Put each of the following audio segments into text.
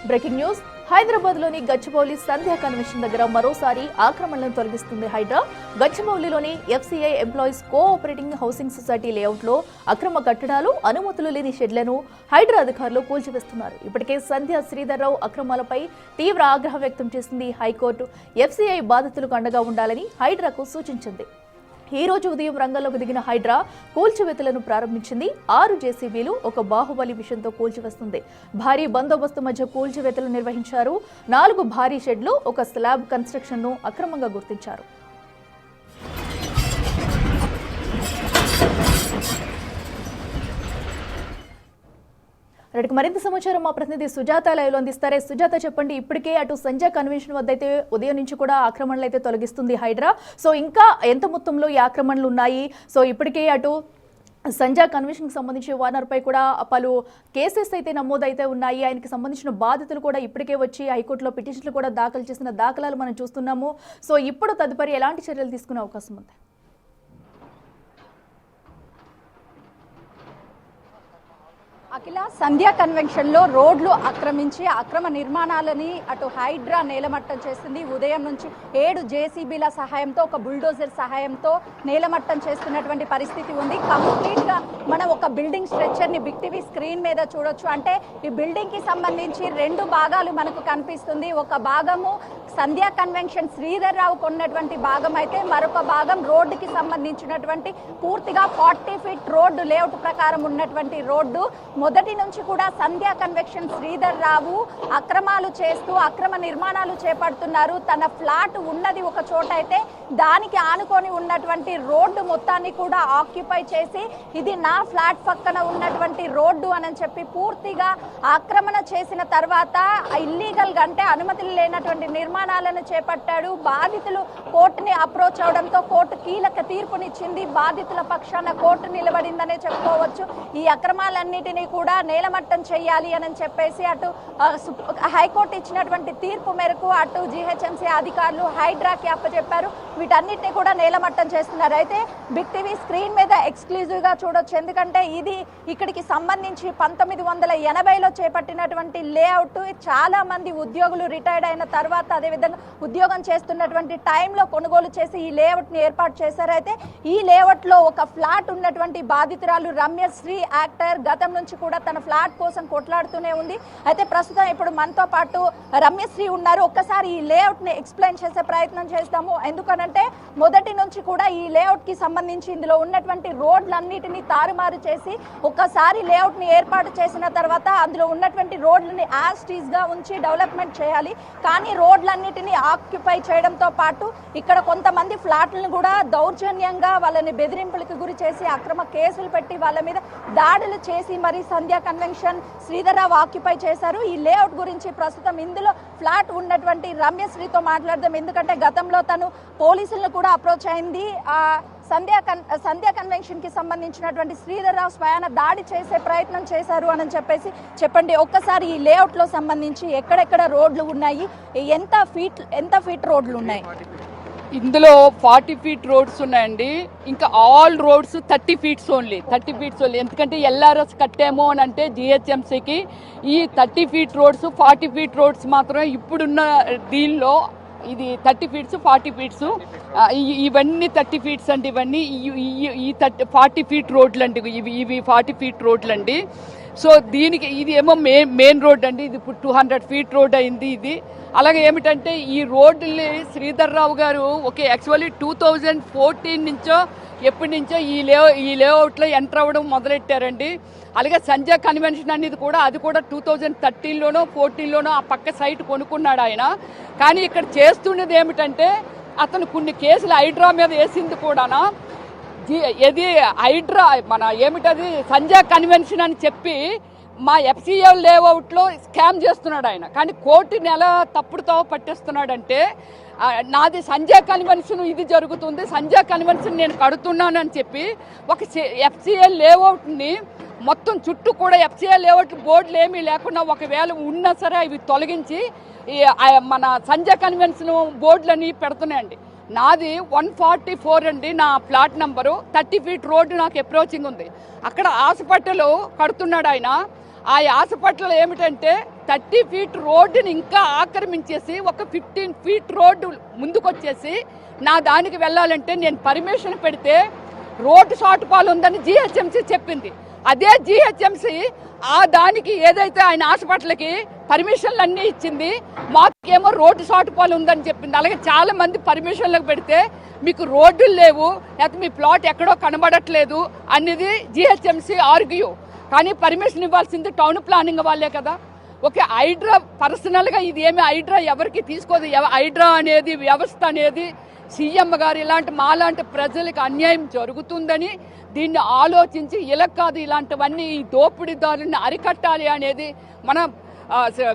Breaking news హైదరాబాద్లోని గచ్చిబౌలి సంధ్యా convention దగ్గర మరోసారి ఆక్రమణలను తొలగిస్తుంది హైడ్రా. గచ్చిబౌలిలోని FCI employees cooperating housing society లేఅవుట్లో అక్రమ కట్టడాలు, అనుమతులు లేని షెడ్లను హైడ్రా అధికారులు కూల్చివేస్తున్నారు. ఇప్పటికే సంధ్య శ్రీధర్రావు అక్రమాలపై తీవ్ర ఆగ్రహం వ్యక్తం చేసింది హైకోర్టు. ఎఫ్సీఐ బాధితులకు అండగా ఉండాలని హైడ్రాకు సూచించింది. ఈ రోజు ఉదయం రంగంలోకి దిగిన హైడ్రా కూల్చివేతలను ప్రారంభించింది. 6 జేసీబీలు ఒక బాహుబలి మిషన్తో కూల్చివేస్తుంది. భారీ బందోబస్తు మధ్య కూల్చివేతలు నిర్వహించారు. 4 భారీ షెడ్లు, ఒక స్లాబ్ కన్స్ట్రక్షన్ ను అక్రమంగా గుర్తించారు. మరింత సమాచారం మా ప్రతినిధి సుజాత లైవ్ లో అందిస్తారే. సుజాత, చెప్పండి. ఇప్పటికే అటు సంధ్యా కన్వెన్షన్ వద్ద అయితే ఉదయం నుంచి కూడా ఆక్రమణలు అయితే తొలగిస్తుంది హైడ్రా. సో ఇంకా ఎంత మొత్తంలో ఈ ఆక్రమణలు ఉన్నాయి? సో ఇప్పటికే అటు సంధ్యా కన్వెన్షన్ కి సంబంధించి ఓనర్ పై కూడా పలు కేసెస్ అయితే నమోదైతే ఉన్నాయి. ఆయనకి సంబంధించిన బాధితులు కూడా ఇప్పటికే వచ్చి హైకోర్టులో పిటిషన్లు కూడా దాఖలు చేసిన దాఖలాలు మనం చూస్తున్నాము. సో ఇప్పుడు తదుపరి ఎలాంటి చర్యలు తీసుకునే అవకాశం ఉంది? అఖిల, సంధ్యా కన్వెన్షన్ లో రోడ్లు ఆక్రమించి అక్రమ నిర్మాణాలని అటు హైడ్రా నేలమట్టం చేస్తుంది. ఉదయం నుంచి 7 జేసీబీల సహాయంతో, ఒక బుల్డోజర్ సహాయంతో నేలమట్టం చేస్తున్నటువంటి పరిస్థితి ఉంది. కంప్లీట్ గా మనం ఒక బిల్డింగ్ స్ట్రక్చర్ ని బిగ్ టీవీ స్క్రీన్ మీద చూడొచ్చు. అంటే ఈ బిల్డింగ్ కి సంబంధించి 2 భాగాలు మనకు కనిపిస్తుంది. ఒక భాగము సంధ్యా కన్వెన్షన్ శ్రీధర్రావుకు ఉన్నటువంటి భాగం అయితే, మరొక భాగం రోడ్డుకి సంబంధించినటువంటి పూర్తిగా 40 ఫీట్ రోడ్డు లేఅవుట్ ప్రకారం ఉన్నటువంటి రోడ్డు. మొదటి నుంచి కూడా సంధ్యా కన్వెన్షన్ శ్రీధర్రావు అక్రమాలు చేస్తూ అక్రమ నిర్మాణాలు చేపడుతున్నారు. తన ఫ్లాట్ ఉన్నది ఒక చోట అయితే, దానికి ఆనుకొని ఉన్నటువంటి రోడ్డు మొత్తాన్ని కూడా ఆక్యుపై చేసి ఇది నా ఫ్లాట్ పక్కన ఉన్నటువంటి రోడ్డు అని చెప్పి పూర్తిగా ఆక్రమణ చేసిన తర్వాత ఇల్లీగల్ గా, అంటే అనుమతులు లేనటువంటి నిర్మాణాలను చేపట్టాడు. బాధితులు కోర్టుని అప్రోచ్ అవడంతో కోర్టు కీలక తీర్పునిచ్చింది. బాధితుల పక్షాన కోర్టు నిలబడిందనే చెప్పుకోవచ్చు. ఈ అక్రమాలన్నిటినీ కూడా నేలమట్టం చేయాలి అని చెప్పేసి అటు హైకోర్టు ఇచ్చినటువంటి తీర్పు మేరకు అటు జీహెచ్ఎంసీ అధికారులు హైడ్రాకి అప్పచెప్పారు. వీటన్నిటిని కూడా నేలమట్టం చేస్తున్నారు. అయితే బిగ్ టీవీ స్క్రీన్ మీద ఎక్స్క్లూజివ్ గా చూడొచ్చు. ఎందుకంటే ఇది ఇక్కడికి సంబంధించి 1980లో చేపట్టినటువంటి లేఅవుట్. చాలా మంది ఉద్యోగులు రిటైర్డ్ అయిన తర్వాత, అదేవిధంగా ఉద్యోగం చేస్తున్నటువంటి టైంలో కొనుగోలు చేసి ఈ లేఅవుట్ ని ఏర్పాటు చేశారు. అయితే ఈ లేఅవుట్ లో ఒక ఫ్లాట్ ఉన్నటువంటి బాధితురాలు రమ్యశ్రీ యాక్టర్ గతం నుంచి కూడా తన ఫ్లాట్ కోసం కొట్లాడుతూనే ఉంది. అయితే ప్రస్తుతం ఇప్పుడు మనతో పాటు రమ్యశ్రీ ఉన్నారు. ఒక్కసారి ఈ లేఅవుట్ ని ఎక్స్ప్లెయిన్ చేసే ప్రయత్నం చేస్తాము. ఎందుకనంటే మొదటి నుంచి కూడా ఈ లేఅవుట్ కి సంబంధించి ఇందులో ఉన్నటువంటి రోడ్లన్నిటిని తారుమారు చేసి ఒక్కసారి లేఅవుట్ ని ఏర్పాటు చేసిన తర్వాత అందులో ఉన్నటువంటి రోడ్లని యాజ్ టీజ్ గా ఉంచి డెవలప్మెంట్ చేయాలి. కానీ రోడ్లన్నిటిని ఆక్యుపై చేయడంతో పాటు ఇక్కడ కొంతమంది ఫ్లాట్లను కూడా దౌర్జన్యంగా వాళ్ళని బెదిరింపులకు గురి చేసి అక్రమ కేసులు పెట్టి వాళ్ళ మీద దాడులు చేసి మరి సంధ్యా కన్వెన్షన్ శ్రీధర్రావు ఆక్యుపై చేశారు. ఈ లేఅవుట్ గురించి ప్రస్తుతం ఇందులో ఫ్లాట్ ఉన్నటువంటి రమ్యశ్రీతో మాట్లాడదాం. ఎందుకంటే గతంలో తను పోలీసులను కూడా అప్రోచ్ అయింది. సంధ్యా కన్వెన్షన్ కి సంబంధించినటువంటి శ్రీధర్రావు స్వయాన దాడి చేసే ప్రయత్నం చేశారు అని చెప్పేసి చెప్పండి. ఒక్కసారి ఈ లేఅవుట్ లో సంబంధించి ఎక్కడెక్కడ రోడ్లు ఉన్నాయి, ఎంత ఫీట్ రోడ్లు ఉన్నాయి? ఇందులో 40 ఫీట్ రోడ్స్ ఉన్నాయండి. ఇంకా ఆల్ రోడ్స్ 30 ఫీట్స్ ఓన్లీ. ఎందుకంటే ఎల్ఆర్ఎస్ కట్టాము అని అంటే జిహెచ్ఎంసీకి ఈ 30 ఫీట్ రోడ్స్, 40 ఫీట్ రోడ్స్ మాత్రమే ఇప్పుడున్న దీనిలో. ఇది 30 ఫీట్స్, 40 ఫీట్స్, ఇవన్నీ 30 ఫీట్స్ అండి. ఇవన్నీ ఈ 40 ఫీట్ రోడ్లు అండి. ఇవి 40 ఫీట్ రోడ్లు అండి. సో దీనికి ఇది ఏమో మెయిన్ రోడ్ అండి. ఇది ఇప్పుడు 200 ఫీట్ రోడ్ అయింది ఇది. అలాగే ఏమిటంటే ఈ రోడ్డుని శ్రీధర్రావు గారు యాక్చువల్లీ 2014 నుంచో ఎప్పటి నుంచో ఈ లేఅవుట్లో ఎంటర్ అవ్వడం మొదలెట్టారండి. అలాగే సంధ్యా కన్వెన్షన్ అనేది కూడా అది కూడా 2013లోనో 14లోనో ఆ పక్క సైట్ కొనుక్కున్నాడు ఆయన. కానీ ఇక్కడ చేస్తున్నది ఏమిటంటే అతను కొన్ని కేసులు హైడ్రా మీద వేసింది కూడానా. ఇది హైడ్రా ఏమిటది సంధ్యా కన్వెన్షన్ అని చెప్పి మా ఎఫ్సీఐ లేఅవుట్లో స్కామ్ చేస్తున్నాడు ఆయన. కానీ కోర్టుని ఎలా తప్పుడుతో పట్టిస్తున్నాడంటే, నాది సంధ్యా కన్వెన్షన్ ఇది జరుగుతుంది, సంధ్యా కన్వెన్షన్ నేను కడుతున్నానని చెప్పి ఒక ఎఫ్సీఐ లేఅవుట్ని మొత్తం చుట్టూ కూడా ఎఫ్సీఐ లేఅవుట్ బోర్డులు ఏమీ లేకుండా ఒకవేళ ఉన్నా సరే అవి తొలగించి మన సంధ్యా కన్వెన్షన్ బోర్డులని పెడుతున్నాయండి. నాది 144 అండి నా ప్లాట్ నంబరు. 30 ఫీట్ రోడ్డు నాకు అప్రోచింగ్ ఉంది. అక్కడ హాస్పిటల్ కడుతున్నాడు ఆయన. ఆ హాస్పిటల్ ఏమిటంటే 30 ఫీట్ రోడ్డుని ఇంకా ఆక్రమించేసి ఒక 15 ఫీట్ రోడ్డు ముందుకొచ్చేసి నా దానికి వెళ్ళాలంటే నేను పర్మిషన్ పెడితే రోడ్డు షార్ట్ఫాల్ ఉందని జిహెచ్ఎంసీ చెప్పింది. అదే జిహెచ్ఎంసీ ఆ దానికి ఏదైతే ఆయన హాస్పిటల్కి పర్మిషన్లు అన్నీ ఇచ్చింది, మాకేమో రోడ్డు షార్ట్ఫాల్ ఉందని చెప్పింది. అలాగే చాలా మంది పర్మిషన్లకు పెడితే మీకు రోడ్డులు లేవు, లేకపోతే మీ ప్లాట్ ఎక్కడో కనబడట్లేదు అనేది జిహెచ్ఎంసీ ఆర్గ్యూ. కానీ పర్మిషన్ ఇవ్వాల్సింది టౌన్ ప్లానింగ్ వాళ్ళే కదా. ఓకే, హైడ్రా పర్సనల్గా ఇది ఏమి హైడ్రా ఎవరికి తీసుకోదు. హైడ్రా అనేది వ్యవస్థ అనేది సీఎం గారు ఇలాంటి మాలాంటి ప్రజలకు అన్యాయం జరుగుతుందని దీన్ని ఆలోచించి ఇలా కాదు ఇలాంటివన్నీ ఈ దోపిడీదారుని అరికట్టాలి అనేది మన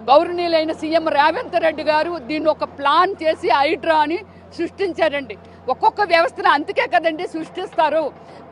గౌరవనీయులైన సీఎం రేవంత్ రెడ్డి గారు దీన్ని ఒక ప్లాన్ చేసి హైడ్రా అని సృష్టించారండి. ఒక్కొక్క వ్యవస్థను అందుకే కదండి సృష్టిస్తారు,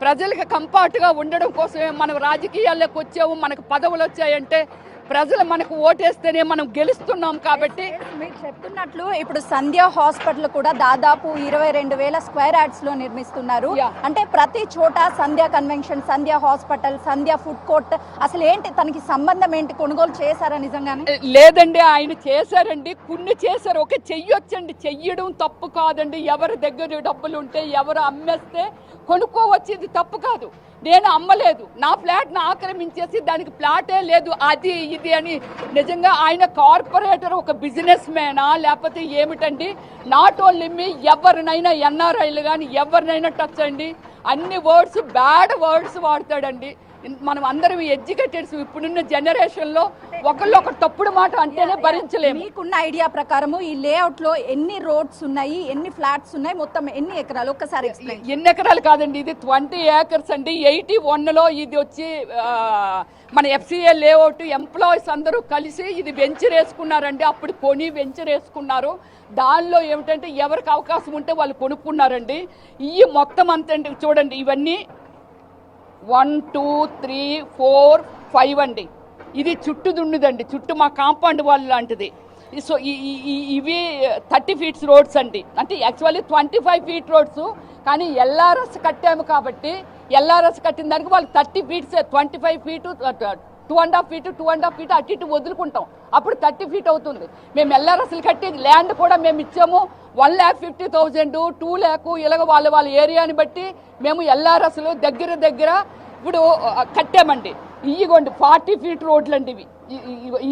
ప్రజలకు కంఫర్ట్గా ఉండడం కోసమే. మనం రాజకీయాల్లోకి వచ్చాము, మనకు పదవులు వచ్చాయంటే ప్రజలు మనకు ఓటేస్తేనే మనం గెలుస్తున్నాం. కాబట్టి మీరు చెప్తున్నట్లు ఇప్పుడు సంధ్య హాస్పిటల్ కూడా దాదాపు 22,000 స్క్వేర్ యార్డ్స్ లో నిర్మిస్తున్నారు. అంటే ప్రతి చోట సంధ్య కన్వెన్షన్, సంధ్య హాస్పిటల్, సంధ్య ఫుడ్ కోర్ట్, అసలు ఏంటి తనకి సంబంధం ఏంటి? కొనుగోలు చేశారా నిజంగానే? లేదండి, ఆయన చేశారండి, కొన్ని చేశారు. ఓకే, చెయ్యొచ్చండి, చెయ్యడం తప్పు కాదండి. ఎవరి దగ్గర డబ్బులు ఉంటే ఎవరు అమ్మేస్తే కొనుక్కోవచ్చు, ఇది తప్పు కాదు. నేను అమ్మలేదు, నా ఫ్లాట్ను ఆక్రమించేసి దానికి ప్లాటే లేదు అది ఇది అని. నిజంగా ఆయన కార్పొరేటర్ ఒక బిజినెస్ మ్యానా లేకపోతే ఏమిటండి? నాట్ ఓన్లీ మీ, ఎవరినైనా ఎన్ఆర్ఐలు కానీ ఎవరినైనా టచ్ అండి, అన్ని వర్డ్స్ బ్యాడ్ వర్డ్స్ వాడతాడండి. మనం అందరం ఎడ్యుకేటెడ్స్, ఇప్పుడున్న జనరేషన్లో ఒకళ్ళొకరు తప్పుడు మాట అంటేనే భరించలేము. మీకున్న ఐడియా ప్రకారము ఈ లేఅవుట్ లో ఎన్ని రోడ్స్ ఉన్నాయి, ఎన్ని ఫ్లాట్స్ ఉన్నాయి, మొత్తం ఎన్ని ఎకరాలు ఒక్కసారి ఎక్స్ప్లెయిన్. ఎన్ని ఎకరాలు కాదండి, ఇది 20 acres అండి. 81లో ఇది వచ్చి మన FCA లేఅవుట్ ఎంప్లాయీస్ అందరూ కలిసి ఇది వెంచర్ వేసుకున్నారండి. అప్పుడు కొని వెంచర్ వేసుకున్నారు. దానిలో ఏమిటంటే ఎవరికి అవకాశం ఉంటే వాళ్ళు కొనుక్కున్నారండి. ఈ మొత్తం అంతండి చూడండి, ఇవన్నీ 1 2 3 4 5 అండి. ఇది చుట్టూ దున్నుదండి, చుట్టూ మా కాంపౌండ్ వాల్ లాంటిది. సో ఇవి 30 ఫీట్స్ రోడ్స్ అండి. అంటే యాక్చువల్లీ 25 ఫీట్ రోడ్స్, కానీ ఎల్ఆర్ఎస్ కట్టాము కాబట్టి ఎల్ఆర్ఎస్ కట్టిన దానికి వాళ్ళు 30 ఫీట్స్, 25 ఫీటు 2.5 ఫీటు 2.5 ఫీటు అటు ఇటు వదులుకుంటాం, అప్పుడు 30 ఫీట్ అవుతుంది. మేము ఎల్ఆర్ఎస్లు కట్టి ల్యాండ్ కూడా మేము ఇచ్చాము 1,50,000 2 lakh ఇలాగ వాళ్ళ ఏరియాని బట్టి మేము ఎల్ఆర్ఎస్లు దగ్గర ఇప్పుడు కట్టామండి. ఇవ్వండి 40 ఫీట్ రోడ్లు అండి,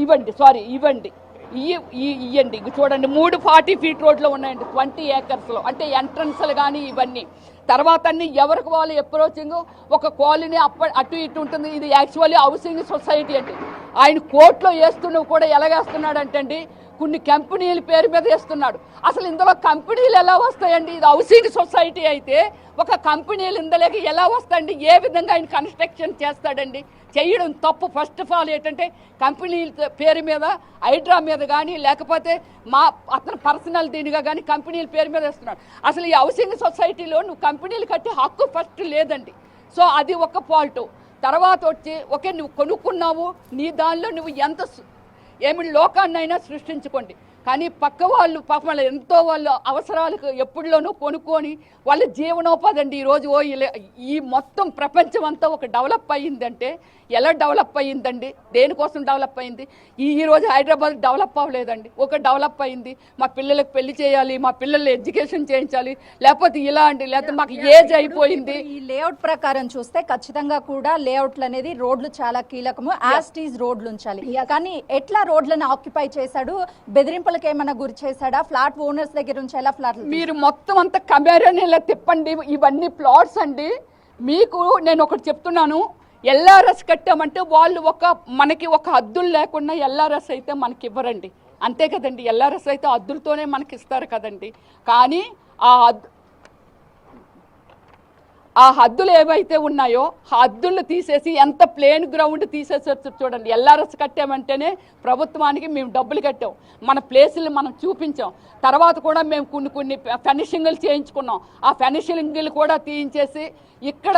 ఇవ్వండి ఇవ్వండి చూడండి, 3 40 ఫీట్ రోడ్లు ఉన్నాయండి 20 acresలో. అంటే ఎంట్రన్స్లు కానీ ఇవన్నీ. తర్వాత అన్ని ఎవరికి వాళ్ళు అప్రోచింగ్, ఒక కాలనీ అటు ఇటు ఉంటుంది. ఇది యాక్చువల్లీ హౌసింగ్ సొసైటీ అండి. ఆయన కోర్టులో వేస్తున్నవి కూడా ఎలాగేస్తున్నాడు అంటే అండి, కొన్ని కంపెనీల పేరు మీద వేస్తున్నాడు. అసలు ఇందులో కంపెనీలు ఎలా వస్తాయండి? ఇది హౌసింగ్ సొసైటీ అయితే ఒక కంపెనీలు ఇందులోకి ఎలా వస్తాయండి? ఏ విధంగా ఆయన కన్స్ట్రక్షన్ చేస్తాడండి? చేయడం తప్పు. ఫస్ట్ ఆఫ్ ఆల్ ఏంటంటే కంపెనీల పేరు మీద, హైడ్రా మీద కానీ లేకపోతే అతను పర్సనల్ దీనిగా కానీ కంపెనీల పేరు మీద వేస్తున్నాడు. అసలు ఈ హౌసింగ్ సొసైటీలో నువ్వు కంపెనీలు కట్టే హక్కు ఫస్ట్ లేదండి. సో అది ఒక ఫాల్ట్. తర్వాత వచ్చి ఓకే, నువ్వు కొనుక్కున్నావు, నీ దానిలో నువ్వు ఎంత ఏమి లోకాన్నైనా సృష్టించుకోండి, కానీ పక్క వాళ్ళు పాపం ఎంతో వాళ్ళ అవసరాలకు ఎప్పుడులోనూ కొనుక్కొని వాళ్ళ జీవనోపాధి అండి. ఈరోజు ఈ మొత్తం ప్రపంచం అంతా ఒక డెవలప్ అయ్యిందంటే ఎలా డెవలప్ అయ్యిందండి? దేనికోసం డెవలప్ అయింది? ఈరోజు హైదరాబాద్ డెవలప్ అవ్వలేదండి, ఒక డెవలప్ అయింది. మా పిల్లలకు పెళ్లి చేయాలి, మా పిల్లలు ఎడ్యుకేషన్ చేయించాలి, లేకపోతే ఇలా అండి, లేకపోతే మాకు ఏజ్ అయిపోయింది. ఈ లేఅవుట్ ప్రకారం చూస్తే ఖచ్చితంగా కూడా లేఅవుట్లు అనేది రోడ్లు చాలా కీలకము, యాస్టీజ్ రోడ్లు ఉంచాలి. కానీ ఎట్లా రోడ్లను ఆక్యుపై చేశాడు? బెదిరింపులకు ఏమైనా గురి చేశాడా? ఫ్లాట్ ఓనర్స్ దగ్గర నుంచి ఎలా ఫ్లాట్? మీరు మొత్తం అంతా కెమెరాని ఇలా తిప్పండి, ఇవన్నీ ప్లాట్స్ అండి. మీకు నేను ఒకటి చెప్తున్నాను, ఎల్ఆర్ఎస్ కట్టామంటే వాళ్ళు మనకి ఒక హద్దులు లేకుండా ఎల్ఆర్ఎస్ అయితే మనకి ఇవ్వరండి, అంతే కదండి. ఎల్ఆర్ఎస్ అయితే హద్దులతోనే మనకి ఇస్తారు కదండి. కానీ ఆ హద్దులు ఏవైతే ఉన్నాయో ఆ హద్దులు తీసేసి ఎంత ప్లేన్ గ్రౌండ్ తీసేసి చూడండి. ఎల్ఆర్ఎస్ కట్టామంటేనే ప్రభుత్వానికి మేము డబ్బులు కట్టాం, మన ప్లేసులు మనం చూపించాం. తర్వాత కూడా మేము కొన్ని ఫినిషింగ్లు చేయించుకున్నాం. ఆ ఫినిషింగ్లు కూడా తీయించేసి ఇక్కడ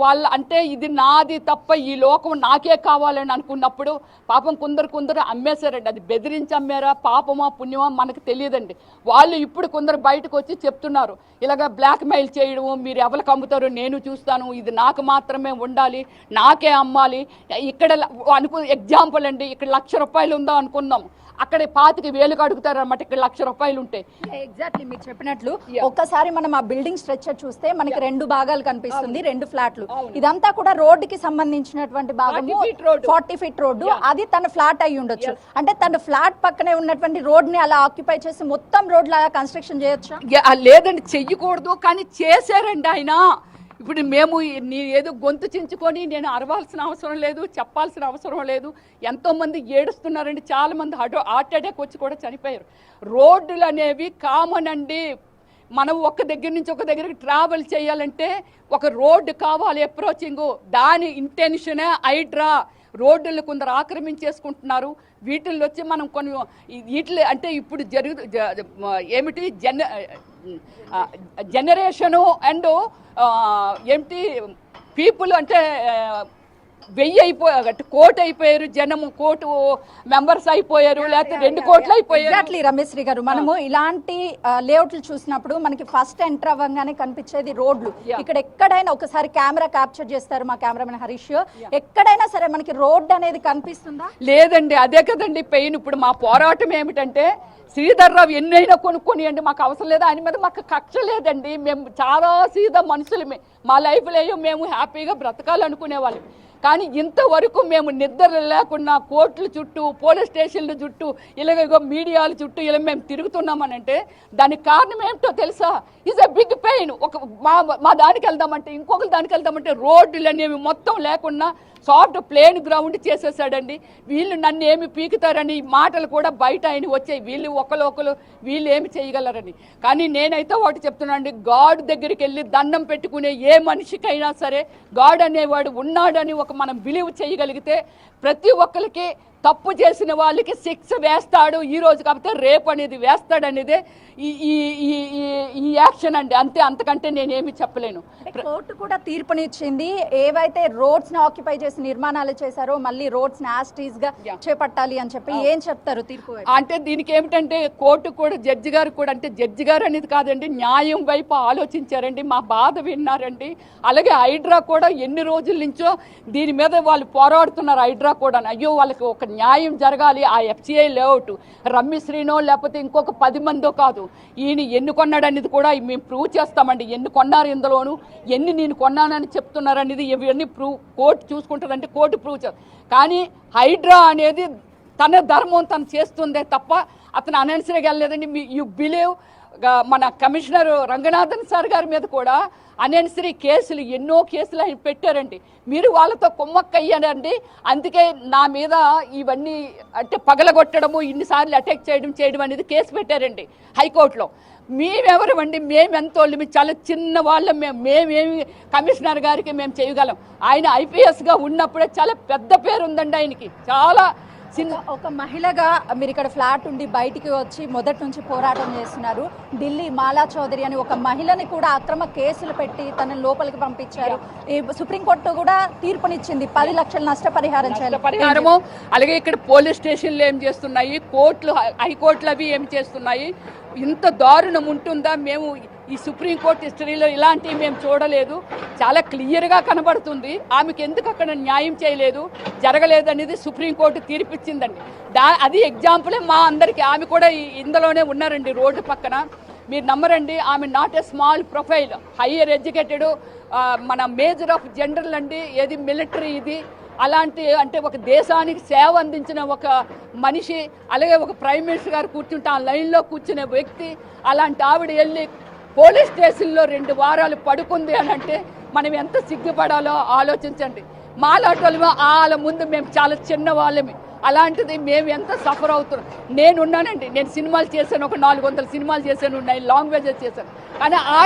వాళ్ళు అంటే ఇది నాది తప్ప ఈ లోకం నాకే కావాలని అనుకున్నప్పుడు పాపం కొందరు అమ్మేశారండి. అది బెదిరించి అమ్మారా, పాపమా పుణ్యమా మనకు తెలియదండి. వాళ్ళు ఇప్పుడు కొందరు బయటకు వచ్చి చెప్తున్నారు, ఇలాగ బ్లాక్ మెయిల్ చేయడము, మీరు ఎవరికి అమ్ముతారు నేను చూస్తాను, ఇది నాకు మాత్రమే ఉండాలి, నాకే అమ్మాలి. ఇక్కడ ఎగ్జాంపుల్ అండి, ఇక్కడ 1,00,000 రూపాయలు ఉందా అనుకుందాం, అక్కడ 25,000 అడుగుతారు అనమాట. ఇక్కడ 1,00,000 రూపాయలు ఉంటాయి. ఎగ్జాక్ట్లీ మీరు చెప్పినట్లు ఒక్కసారి మనం ఆ బిల్డింగ్ స్ట్రక్చర్ చూస్తే మనకి 2 భాగాలు కనిపిస్తుంది, 2 ఫ్లాట్లు. ఇదంతా కూడా రోడ్డుకి సంబంధించినటువంటి భాగము, 40 ఫీట్ రోడ్డు. అది తన ఫ్లాట్ అయి ఉండొచ్చు. అంటే తన ఫ్లాట్ పక్కనే ఉన్నటువంటి రోడ్ ని అలా ఆక్యుపై చేసి మొత్తం రోడ్ లాగా కన్స్ట్రక్షన్ చేయొచ్చు? లేదండి, చెయ్యకూడదు, కానీ చేశారండి ఆయన. ఇప్పుడు మేము ఏదో గొంతు చించుకొని నేను అరవాల్సిన అవసరం లేదు, చెప్పాల్సిన అవసరం లేదు. ఎంతోమంది ఏడుస్తున్నారండి, చాలామంది హార్ట్ అటాక్ వచ్చి కూడా చనిపోయారు. రోడ్డులు అనేవి కామన్ అండి. మనం ఒక దగ్గర నుంచి ఒక దగ్గరికి ట్రావెల్ చేయాలంటే ఒక రోడ్డు కావాలి, అప్రోచింగ్. దాని ఇంటెన్షనే హైడ్రా. రోడ్డులు కొందరు ఆక్రమించేసుకుంటున్నారు. వీటిల్లో వచ్చి మనం కొన్ని వీటి అంటే ఇప్పుడు ఏమిటి జనరేషను అండ్ ఏమిటి పీపుల్ అంటే 1000 అయిపోయారు, కోటి అయిపోయారు, జనము కోటు మెంబర్స్ అయిపోయారు, లేకపోతే 2 కోట్లు అయిపోయారు. ఎగ్జాక్ట్లీ రమేశ్రీ గారు, మనము ఇలాంటి లేఅవుట్లు చూసినప్పుడు మనకి ఫస్ట్ ఎంటర్ అవ్వగానే కనిపించేది రోడ్లు. ఇక్కడ ఎక్కడైనా ఒకసారి కెమెరా క్యాప్చర్ చేస్తారు మా కెమెరామెన్ హరీష్, ఎక్కడైనా సరే మనకి రోడ్ అనేది కనిపిస్తుందా? లేదండి, అదే కదండి పెయిన్. ఇప్పుడు మా పోరాటం ఏమిటంటే శ్రీధర్ రావు ఎన్నైనా కొనుక్కొని అండి, మాకు అవసరం లేదు, ఆయన మీద మాకు కక్ష లేదండి. మేము చాలా సీదా మనుషులమే, మా లైఫ్లో మేము హ్యాపీగా బ్రతకాలనుకునే వాళ్ళం. కానీ ఇంతవరకు మేము నిద్ర లేకుండా కోర్టుల చుట్టూ, పోలీస్ స్టేషన్ల చుట్టూ, ఇలాగ మీడియాల చుట్టూ ఇలా మేము తిరుగుతున్నామనంటే దానికి కారణం ఏమిటో తెలుసా? Is a big pain. మా దానికి వెళ్దామంటే, ఇంకొకరి దానికి వెళ్దామంటే రోడ్లు అనేవి మొత్తం లేకుండా సాఫ్ట్ ప్లేన్ గ్రౌండ్ చేసేసాడండి. వీళ్ళు నన్ను ఏమి పీకుతారని మాటలు కూడా బయట ఆయన వచ్చాయి. వీళ్ళు ఒకరు వీళ్ళు ఏమి చేయగలరని. కానీ నేనైతే ఒకటి చెప్తున్నానండి, గాడ్ దగ్గరికి వెళ్ళి దండం పెట్టుకునే ఏ మనిషికైనా సరే గాడ్ అనేవాడు ఉన్నాడని మనం బిలీవ్ చేయగలిగితే ప్రతి ఒక్కరికి తప్పు చేసిన వాళ్ళకి శిక్ష వేస్తాడు. ఈ రోజు కాకపోతే రేపు అనేది వేస్తాడు అనేదే ఈ యాక్షన్ అండి. అంతే, అంతకంటే నేనేమి చెప్పలేను. కోర్టు కూడా తీర్పునిచ్చింది, ఏవైతే రోడ్స్ ని ఆక్యుపై చేసి నిర్మాణాలు చేశారో మళ్ళీ రోడ్స్ ని యాస్టీస్ గా చేపట్టాలి అని చెప్పి. ఏం చెప్తారు తీర్పు? అంటే దీనికి ఏమిటంటే కోర్టు కూడా జడ్జి గారు కూడా, అంటే జడ్జి గారు అనేది కాదండి, న్యాయం వైపు ఆలోచించారండి, మా బాధ విన్నారండి. అలాగే హైడ్రా కూడా ఎన్ని రోజుల నుంచో దీని మీద వాళ్ళు పోరాడుతున్నారు. హైడ్రా కూడా అయ్యో వాళ్ళకి ఒక న్యాయం జరగాలి. ఆ FCI లేఅవుట్ రమ్యశ్రీనో లేకపోతే ఇంకొక 10 మందో కాదు, ఈయన ఎన్ని కొన్నాడు అనేది కూడా మేము ప్రూవ్ చేస్తామండి. ఎన్ని కొన్నారు, ఇందులోను ఎన్ని నేను కొన్నానని చెప్తున్నారు అనేది ఇవన్నీ కోర్టు చూసుకుంటుందంటే కోర్టు ప్రూవ్ చేస్తుంది. కానీ హైడ్రా అనేది తన ధర్మం తను చేస్తుందే తప్ప అతను అనవసరంగా వెళ్ళలేదండి. యు బిలీవ్ మన కమిషనర్ రంగనాథన్ సార్ గారి మీద కూడా అనెన్సరీ కేసులు, ఎన్నో కేసులు ఆయన పెట్టారండి. మీరు వాళ్ళతో కుమ్మక్కయ్యారండి. అందుకే నా మీద ఇవన్నీ అంటే పగలగొట్టడము, ఇన్నిసార్లు అటాక్ చేయడం అనేది కేసు పెట్టారండి హైకోర్టులో. మేమెవరు అండి, మేమెంతోళ్ళు, మేము చాలా చిన్న వాళ్ళం. మేమేమి కమిషనర్ గారికి మేము చేయగలం. ఆయన IPSగా ఉన్నప్పుడే చాలా పెద్ద పేరు ఉందండి ఆయనకి. చాలా ఒక మహిళగా మీరు ఇక్కడ ఫ్లాట్ ఉండి బయటికి వచ్చి మొదటి నుంచి పోరాటం చేస్తున్నారు. ఢిల్లీ మాలా చౌదరి అని ఒక మహిళని కూడా అక్రమ కేసులు పెట్టి తనని లోపలికి పంపించారు. సుప్రీంకోర్టు కూడా తీర్పునిచ్చింది 10 లక్షల నష్టపరిహారం పరిహారము. అలాగే ఇక్కడ పోలీస్ స్టేషన్లు ఏం చేస్తున్నాయి, కోర్టులు, హైకోర్టులు అవి ఏం చేస్తున్నాయి. ఇంత దారుణం ఉంటుందా? మేము ఈ సుప్రీంకోర్టు హిస్టరీలో ఇలాంటివి మేము చూడలేదు. చాలా క్లియర్గా కనబడుతుంది. ఆమెకు ఎందుకు అక్కడ న్యాయం చేయలేదు, జరగలేదు అనేది సుప్రీంకోర్టు తీర్పిచ్చిందండి. అది ఎగ్జాంపులే మా అందరికీ. ఆమె కూడా ఇందులోనే ఉన్నారండి, రోడ్డు పక్కన. మీరు నమ్మరండి, ఆమె not a small profile, higher educated, మన మేజర్ ఆఫ్ జనరల్ అండి, ఏది మిలిటరీ, ఇది అలాంటి అంటే ఒక దేశానికి సేవ అందించిన ఒక మనిషి. అలాగే ఒక ప్రైమ్ మినిస్టర్ గారు కూర్చుంటే ఆ లైన్లో కూర్చునే వ్యక్తి. అలాంటి ఆవిడ వెళ్ళి పోలీస్ స్టేషన్లో 2 వారాలు పడుకుంది అని అంటే మనం ఎంత సిగ్గుపడాలో ఆలోచించండి. మాలాంటి వాళ్ళ ముందు మేము చాలా చిన్న వాళ్ళమే. అలాంటిది మేము ఎంత సఫర్ అవుతున్నాం. నేనున్నానండి, నేను సినిమాలు చేశాను, ఒక 400 సినిమాలు చేశాను, 9 లాంగ్వేజెస్ చేశాను. కానీ ఆ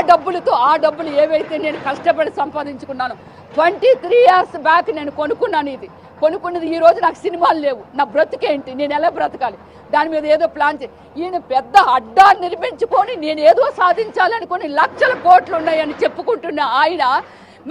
డబ్బులు ఏవైతే నేను కష్టపడి సంపాదించుకున్నానో 23 years బ్యాక్ నేను కొనుక్కున్నాను. ఇది కొనుక్కున్నది ఈ రోజు నాకు సినిమాలు లేవు. నా బ్రతుకేంటి, నేను ఎలా బ్రతకాలి, దాని మీద ఏదో ప్లాన్ ఈయన పెద్ద అడ్డా నిర్మించుకొని నేను ఏదో సాధించాలనుకుని లక్షల కోట్లు ఉన్నాయని చెప్పుకుంటున్న ఆయన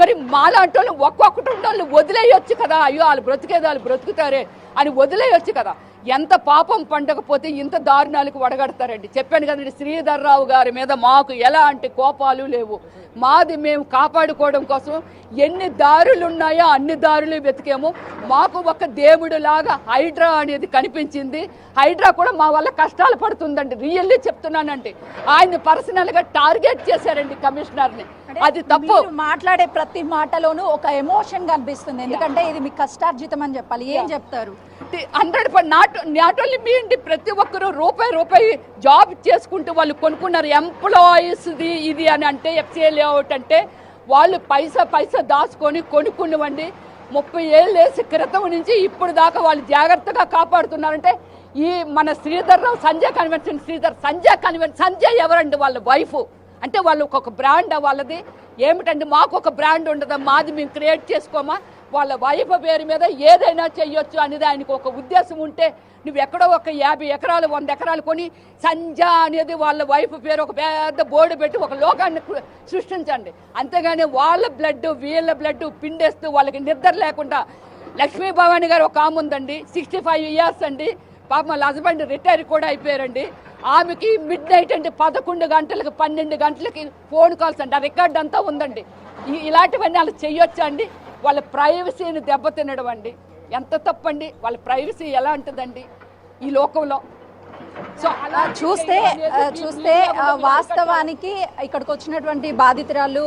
మరి మాలాంటి వాళ్ళు ఒక్కొక్కటి వాళ్ళు వదిలేయొచ్చు కదా. అయ్యో వాళ్ళు బ్రతికేది వాళ్ళు బ్రతుకుతారే అని వదిలేయొచ్చు కదా. ఎంత పాపం పండకపోతే ఇంత దారుణాలకు వడగడతారండి. చెప్పాను కదండి, శ్రీధర్రావు గారి మీద మాకు ఎలాంటి కోపాలు లేవు. మాది మేము కాపాడుకోవడం కోసం ఎన్ని దారులు ఉన్నాయో అన్ని దారులు వెతికాము. మాకు ఒక దేవుడు లాగా హైడ్రా అనేది కనిపించింది. హైడ్రా కూడా మా వల్ల కష్టాలు పడుతుందండి, రియల్లీ చెప్తున్నానండి. ఆయన పర్సనల్గా టార్గెట్ చేశారండి కమిషనర్ని, అది తప్పు. మాట్లాడే ప్రతి మాటలోనూ ఒక ఎమోషన్ కనిపిస్తుంది, ఎందుకంటే ఇది మీ కష్టార్జితం అని చెప్పాలి. ఏం చెప్తారు? 100% నాట్ ఓన్లీ మీ అండి, ప్రతి ఒక్కరు రూపాయి జాబ్ చేసుకుంటూ వాళ్ళు కొనుక్కున్నారు. ఎంప్లాయీస్ది ఇది అని అంటే FCI లేఅవుట్ అంటే వాళ్ళు పైసా దాచుకొని కొనుక్కునివ్వండి. 30 ఏళ్ళేసి క్రితం నుంచి ఇప్పుడు దాకా వాళ్ళు జాగ్రత్తగా కాపాడుతున్నారంటే ఈ మన శ్రీధర్రావు సంజయ్ ఎవరండి? వాళ్ళ వైఫ్ అంటే వాళ్ళు ఒక బ్రాండ్ వాళ్ళది. ఏమిటండి మాకు ఒక బ్రాండ్ ఉండదా? మాది మేము క్రియేట్ చేసుకోమా? వాళ్ళ వైఫ్ పేరు మీద ఏదైనా చెయ్యొచ్చు అనేది ఆయనకు ఒక ఉద్దేశం ఉంటే నువ్వు ఎక్కడో ఒక 50 ఎకరాలు 100 ఎకరాలు కొని సంజా అనేది వాళ్ళ వైఫ్ పేరు ఒక పెద్ద బోర్డు పెట్టి ఒక లోకాన్ని సృష్టించండి. అంతేగాని వాళ్ళ బ్లడ్ వీళ్ళ బ్లడ్ పిండేస్తూ వాళ్ళకి నిద్ర లేకుండా. లక్ష్మీ భవాని గారు ఒక ఆమె ఉందండి, 65 ఇయర్స్ అండి, పాప వాళ్ళ హస్బెండ్ రిటైర్ కూడా అయిపోయారండి. ఆమెకి మిడ్ నైట్ అండి 11 గంటలకి 12 గంటలకి ఫోన్ కాల్స్ అండి, ఆ రికార్డ్ అంతా ఉందండి. ఇలాంటివన్నీ వాళ్ళు చెయ్యొచ్చా అండి? వాళ్ళ ప్రైవసీని దెబ్బతినడం అండి ఎంత తప్పండి. వాళ్ళ ప్రైవసీ ఎలా ఉంటుందండి ఈ లోకంలో? సో అలా చూస్తే వాస్తవానికి ఇక్కడికి వచ్చినటువంటి బాధితురాలు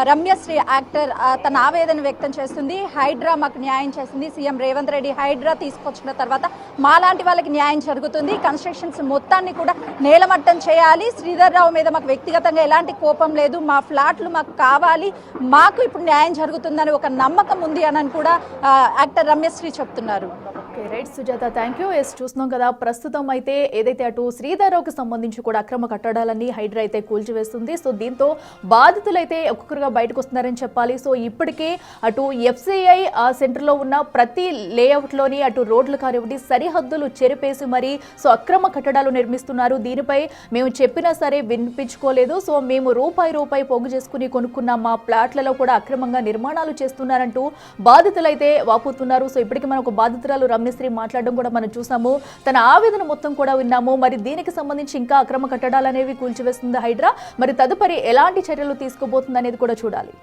రమ్యశ్రీ యాక్టర్ తన ఆవేదన వ్యక్తం చేస్తుంది. హైడ్రా మాకు న్యాయం చేస్తుంది, సీఎం రేవంత్ రెడ్డి హైడ్రా తీసుకొచ్చిన తర్వాత మాలాంటి వాళ్ళకి న్యాయం జరుగుతుంది, కన్స్ట్రక్షన్స్ మొత్తాన్ని కూడా నేలమట్టం చేయాలి, శ్రీధర్రావు మీద మాకు వ్యక్తిగతంగా ఎలాంటి కోపం లేదు, మా ఫ్లాట్లు మాకు కావాలి, మాకు ఇప్పుడు న్యాయం జరుగుతుందని ఒక నమ్మకం ఉంది అని కూడా యాక్టర్ రమ్యశ్రీ చెప్తున్నారు. Right Sujatha, thank you. చూస్తున్నాం కదా, ప్రస్తుతం అయితే ఏదైతే అటు శ్రీధర్రావుకి సంబంధించి కూడా అక్రమ కట్టడాలన్నీ హైడ్రా అయితే కూల్చివేస్తుంది. సో దీంతో బాధితులు అయితే ఒక్కొక్కరుగా బయటకు వస్తున్నారని చెప్పాలి. సో ఇప్పటికే అటు FCI సెంటర్లో ఉన్న ప్రతి లేఅవుట్లోని అటు రోడ్లు కానివ్వండి సరిహద్దులు చెరిపేసి మరి సో అక్రమ కట్టడాలు నిర్మిస్తున్నారు. దీనిపై మేము చెప్పినా సరే వినిపించుకోలేదు. సో మేము రూపాయి పోగు చేసుకుని కొనుక్కున్న మా ప్లాట్లలో కూడా అక్రమంగా నిర్మాణాలు చేస్తున్నారంటూ బాధితులు అయితే వాపోతున్నారు. సో ఇప్పటికీ మనం ఒక బాధితురాలు రమ్యశ్రీ మాట్లాడడం కూడా మనం చూసాము, తన ఆవేదన మొత్తం కూడా విన్నాము. మరి దీనికి సంబంధించి ఇంకా అక్రమ కట్టడాలు అనేవి కూల్చివేస్తుంది హైడ్రా. మరి తదుపరి ఎలాంటి చర్యలు తీసుకోబోతుంది అనేది కూడా చూడాలి.